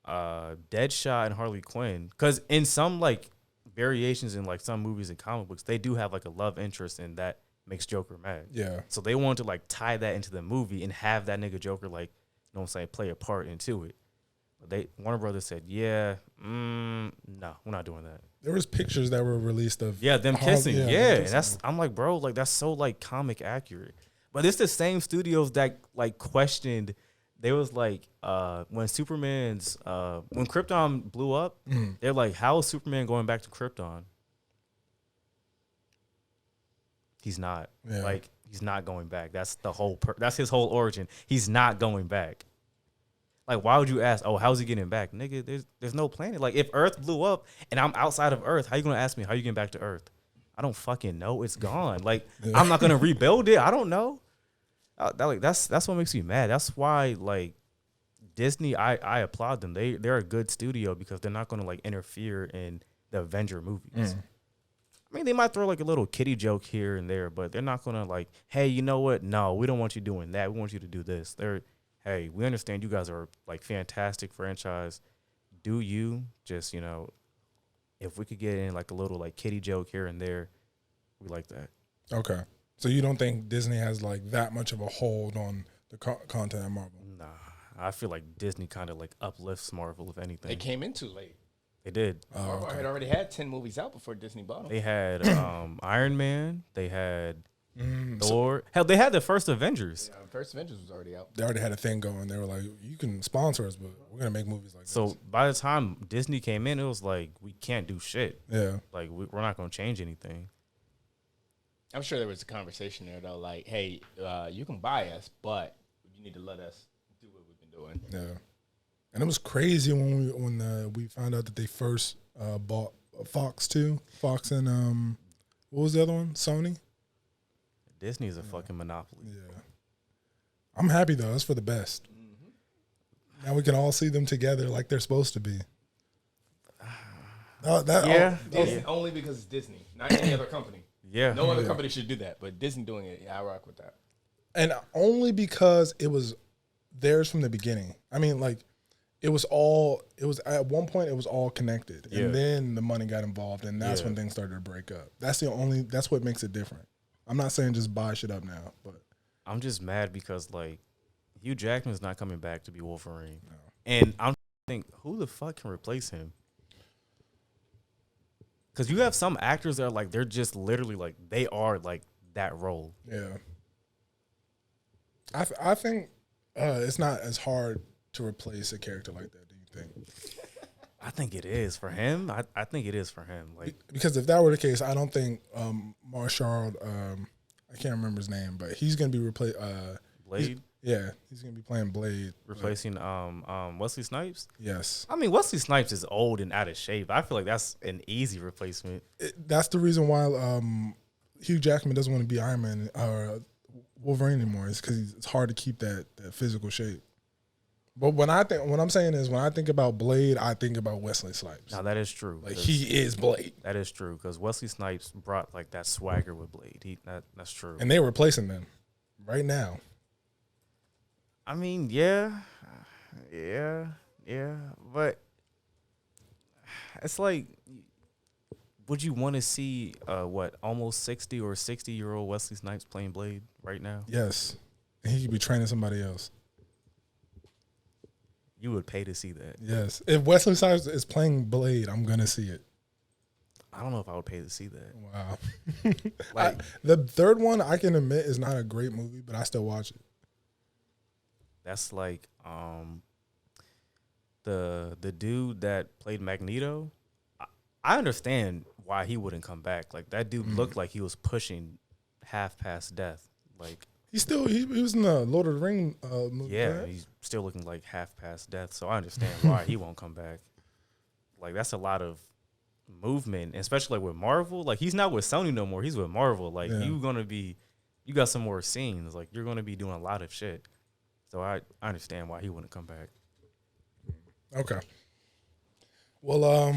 Deadshot and Harley Quinn, because in some like variations in like some movies and comic books, they do have like a love interest and that makes Joker mad. Yeah. So they wanted to like tie that into the movie and have that nigga Joker like, you know what I'm saying, play a part into it. But Warner Brothers said, no, we're not doing that. There was pictures that were released of them kissing. And that's I'm like, bro, like that's so like comic accurate. But it's the same studios that like questioned. They was like, when Superman's when Krypton blew up, they're like, how is Superman going back to Krypton? He's not. Like he's not going back. That's the whole. That's his whole origin. He's not going back. Like, why would you ask? Oh, how's he getting back, nigga? There's no planet. Like, if Earth blew up and I'm outside of Earth, how you gonna ask me how you getting back to Earth? I don't fucking know. It's gone. Like, I'm not gonna rebuild it. I don't know. That's what makes me mad. That's why like Disney, I applaud them. They're a good studio because they're not going to like interfere in the Avenger movies. I mean, they might throw like a little kiddie joke here and there, but they're not going to like, hey, you know what? No, we don't want you doing that. We want you to do this. Hey, we understand you guys are like fantastic franchise. Do you just, if we could get in like a little like kiddie joke here and there, we like that. Okay. So you don't think Disney has like that much of a hold on the content of Marvel? Nah, I feel like Disney kind of like uplifts Marvel, if anything. They came in too late. They did. Marvel had already had 10 movies out before Disney bought them. They had Iron Man. They had Thor. Hell, they had the first Avengers. Yeah, first Avengers was already out. They already had a thing going. They were like, you can sponsor us, but we're going to make movies like this. So by the time Disney came in, it was like, we can't do shit. Yeah. Like, we're not going to change anything. I'm sure there was a conversation there, though, like, hey, you can buy us, but you need to let us do what we've been doing. Yeah. And it was crazy when we found out that they first bought Fox too. Fox and what was the other one? Sony. Disney is a fucking monopoly. Yeah. I'm happy though. It's for the best. Mm-hmm. Now we can all see them together like they're supposed to be. Only because it's Disney, not any other company. Yeah. No other company should do that, but Disney doing it, yeah, I rock with that. And only because it was theirs from the beginning. I mean, like. It was at one point it was all connected, and then the money got involved, and that's when things started to break up. That's what makes it different. I'm not saying just buy shit up now, but I'm just mad because like Hugh Jackman's not coming back to be Wolverine, and I'm thinking who the fuck can replace him? Because you have some actors that are like they're just literally like they are like that role. Yeah, I think it's not as hard to replace a character like that, do you think? I think it is for him. I think it is for him. Like because if that were the case, I don't think Marshall, I can't remember his name, but he's gonna be replaced. Blade. He's gonna be playing Blade, replacing Wesley Snipes. Yes, I mean Wesley Snipes is old and out of shape. I feel like that's an easy replacement. That's the reason why Hugh Jackman doesn't want to be Iron Man or Wolverine anymore. It's because it's hard to keep that physical shape. But what I'm saying is when I think about Blade, I think about Wesley Snipes. Now that is true. Like he is Blade. That is true because Wesley Snipes brought like that swagger with Blade. That's true. And they're replacing them right now. I mean, yeah, but it's like, would you want to see almost 60 or 60-year-old Wesley Snipes playing Blade right now? Yes, and he could be training somebody else. You would pay to see that. Yes. If Wesley Snipes is playing Blade, I'm going to see it. I don't know if I would pay to see that. Wow. Like the third one, I can admit, is not a great movie, but I still watch it. That's like the dude that played Magneto. I understand why he wouldn't come back. Like that dude looked like he was pushing half past death. Like he was in the Lord of the Rings movie. Yeah, right? he's still looking like half past death. So I understand why he won't come back. Like that's a lot of movement, especially like with Marvel. Like he's not with Sony no more. He's with Marvel. Like you got some more scenes. Like you're gonna be doing a lot of shit. So I understand why he wouldn't come back. Okay. Well,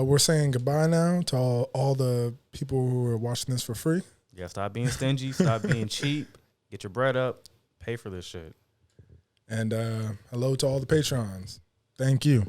we're saying goodbye now to all the people who are watching this for free. Yeah, stop being stingy. Stop being cheap. Get your bread up. Pay for this shit. And hello to all the Patrons. Thank you.